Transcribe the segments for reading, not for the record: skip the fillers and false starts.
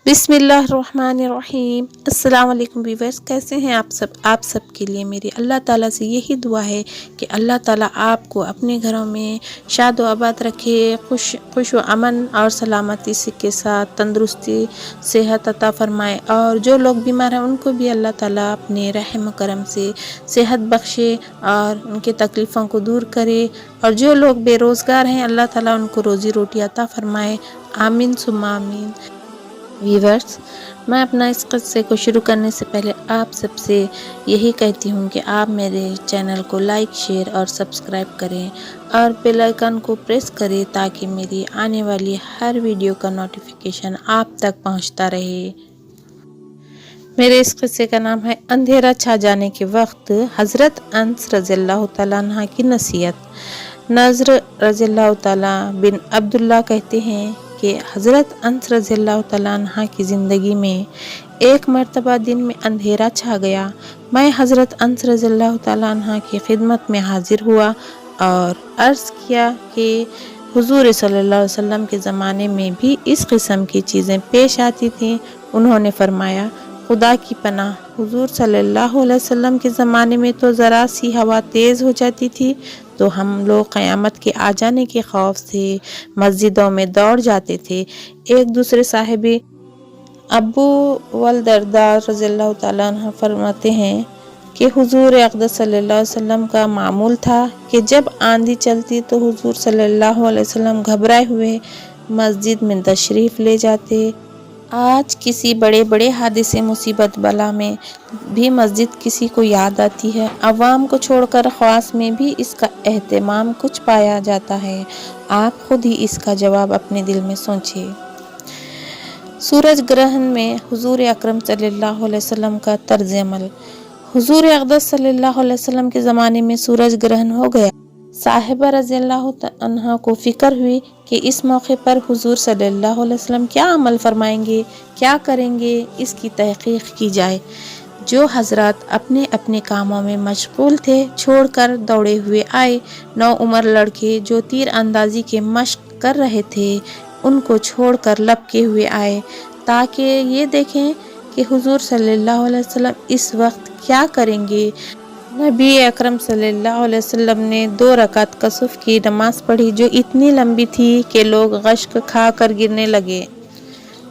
बिस्मिल्लाहिर्रहमानिर्रहीम। अस्सलाम वालेकुम व्यूअर्स, कैसे हैं आप सब के लिए मेरी अल्लाह ताला से यही दुआ है कि अल्लाह ताला आपको अपने घरों में शाद व आबाद रखे, खुश व अमन और सलामती के साथ तंदुरुस्ती सेहत अता फरमाए। और जो लोग बीमार हैं उनको भी अल्लाह ताला अपने रहम करम से सेहत बख्शे और उनके तकलीफ़ों को दूर करे। और जो लोग बेरोज़गार हैं अल्लाह ताला उनको रोज़ी रोटी अता फरमाए। आमीन सुम्मा आमीन। व्यूअर्स, मैं अपना इस क़िस्से को शुरू करने से पहले आप सबसे यही कहती हूँ कि आप मेरे चैनल को लाइक, शेयर और सब्सक्राइब करें और बेल आइकन को प्रेस करें ताकि मेरी आने वाली हर वीडियो का नोटिफिकेशन आप तक पहुँचता रहे। मेरे इस क़िस्से का नाम है अंधेरा छा जाने के वक्त हज़रत अनस रज़ियल्लाहु तआला अन्हा की नसीहत। नज़र रज़ियल्लाहु तआला बिन अब्दुल्लाह कहते हैं कि हज़रत अनस रज़ियल्लाहु तआला अन्हा की ज़िंदगी में एक मर्तबा दिन में अंधेरा छा गया। मैं हज़रत अनस रज़ियल्लाहु तआला अन्हा की खिदमत में हाजिर हुआ और अर्ज़ किया कि हुज़ूर सल्लल्लाहु अलैहि वसल्लम के ज़माने में भी इस किस्म की चीज़ें पेश आती थीं। उन्होंने फरमाया, खुदा की पनाह, हुज़ूर सल्लल्लाहु अलैहि वसल्लम के ज़माने में तो ज़रा सी हवा तेज़ हो जाती थी तो हम लोग क़यामत के आ जाने के खौफ से मस्जिदों में दौड़ जाते थे। एक दूसरे साहिबी अबू वल दरदा रज़ियल्लाहु तआला अन्हु फरमाते हैं कि हुज़ूर अक़दस सल्लल्लाहु अलैहि वसल्लम का मामूल था कि जब आंधी चलती तो हुज़ूर सल्लल्लाहु अलैहि वसल्लम घबराए हुए मस्जिद में तशरीफ़ ले जाते। आज किसी बड़े बड़े हादिसे मुसीबत बला में भी मस्जिद किसी को याद आती है। अवाम को छोड़कर ख़वास में भी इसका एहतमाम कुछ पाया जाता है। आप खुद ही इसका जवाब अपने दिल में सोचिए। सूरज ग्रहण में हुज़ूर अकरम सल्लल्लाहु अलैहि वसल्लम का तर्ज अमल। हुज़ूर अक़दस सल्लल्लाहु अलैहि वसल्लम के ज़माने में सूरज ग्रहण हो गया। साहिबा रज़ियल्लाहु अन्हा को फ़िक्र हुई कि इस मौके पर हुज़ूर सल्लल्लाहु अलैहि वसल्लम क्या अमल फरमाएंगे, क्या करेंगे, इसकी तहक़ीक़ की जाए। जो हज़रात अपने अपने कामों में मशगूल थे छोड़कर दौड़े हुए आए। नौ उम्र लड़के जो तीर अंदाज़ी के मश्क कर रहे थे उनको छोड़कर लपके हुए आए ताकि ये देखें कि हुज़ूर सल्लल्लाहु अलैहि वसल्लम इस वक्त क्या करेंगे। नबी अकरम सल्लल्लाहु अलैहि वसल्लम ने 2 रकात कसुफ की नमाज पढ़ी जो इतनी लंबी थी कि लोग गश्क खा कर गिरने लगे।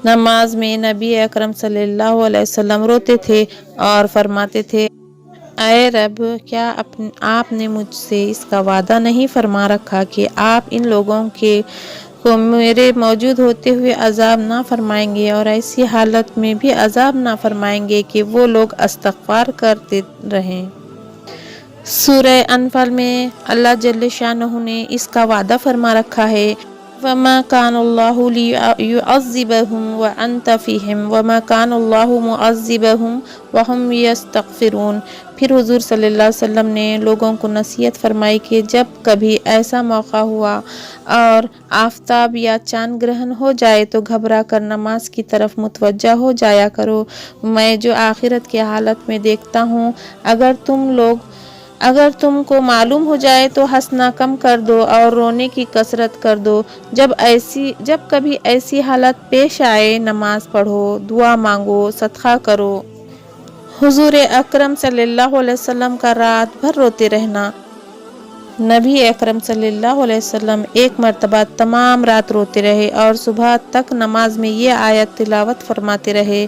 नमाज में नबी अकरम सल्लल्लाहु अलैहि वसल्लम रोते थे और फरमाते थे, ऐ रब, क्या आपने मुझसे इसका वादा नहीं फरमा रखा कि आप इन लोगों को मेरे मौजूद होते हुए अजाब ना फरमाएंगे और ऐसी हालत में भी अजाब ना फरमाएंगे कि वो लोग इस्तग़फ़ार करते रहें। सूरह अनफाल में अल्लाह जल्ल शानहू ने इसका वादा फरमा रखा है, वमा कानल्लाहु लियुअज़्ज़िबहुम व अंत फ़ीहिम वमा कानल्लाहु मुअज़्ज़िबहुम व हुम यस्तग़फ़िरून। फिर हुज़ूर सल्लल्लाहु अलैहि वसल्लम ने लोगों को नसीहत फरमाई कि जब कभी ऐसा मौका हुआ और आफ़ताब या चाँद ग्रहण हो जाए तो घबरा कर नमाज की तरफ मुतवज्जा हो जाया करो। मैं जो आखिरत की हालत में देखता हूँ, अगर तुमको मालूम हो जाए तो हंसना कम कर दो और रोने की कसरत कर दो। जब कभी ऐसी हालत पेश आए नमाज पढ़ो, दुआ मांगो, सदका करो। हुज़ूर अकरम सल्लल्लाहु अलैहि वसल्लम का रात भर रोते रहना। नबी अकरम सल्लल्लाहु अलैहि वसल्लम एक मर्तबा तमाम रात रोते रहे और सुबह तक नमाज में ये आयत तिलावत फरमाते रहे,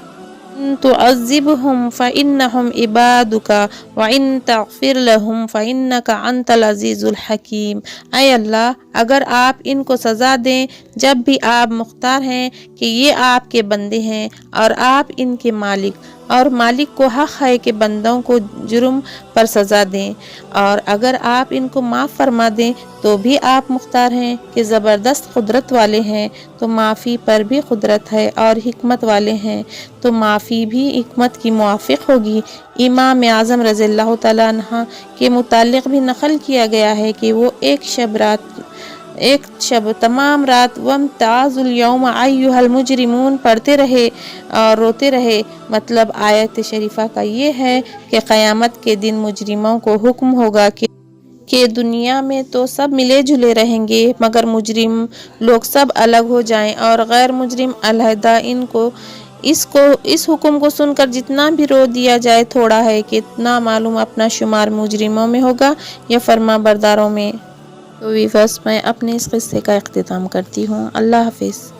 तुअज़्ज़िबहुम फ़इन्नहुम इबादुका व इन तग़फ़िर लहुम फ़इन्नका अंतल अज़ीज़ुल हकीम। ऐ अल्लाह, अगर आप इनको सज़ा दें जब भी आप मुख्तार हैं कि ये आपके बंदे हैं और आप इनके मालिक को हक़ है कि बंदों को जुर्म पर सज़ा दें, और अगर आप इनको माफ़ फरमा दें तो भी आप मुख्तार हैं कि ज़बरदस्त कुदरत वाले हैं, तो माफ़ी पर भी कुदरत है, और हिकमत वाले हैं तो माफ़ी भी हिकमत की मुआफ़िक होगी। इमाम आज़म रज़ियल्लाहु तआला अन्हा के मुतालिक भी नक़ल किया गया है कि वो एक शब तमाम रात वम्ताज़ुल यौम अय्युहल मुजरिमून पढ़ते रहे और रोते रहे। मतलब आयत शरीफा का ये है कि क़यामत के दिन मुजरिमों को हुक्म होगा कि दुनिया में तो सब मिले जुले रहेंगे मगर मुजरिम लोग सब अलग हो जाएं और गैर मुजरिम अलहदा اس حکم کو سن کر جتنا بھی رو دیا جائے تھوڑا ہے کہ اتنا معلوم اپنا شمار مجرموں میں ہوگا یا فرما برداروں میں۔ تو ویورس میں اپنے اس قصے کا اختتام کرتی ہوں۔ اللہ حافظ۔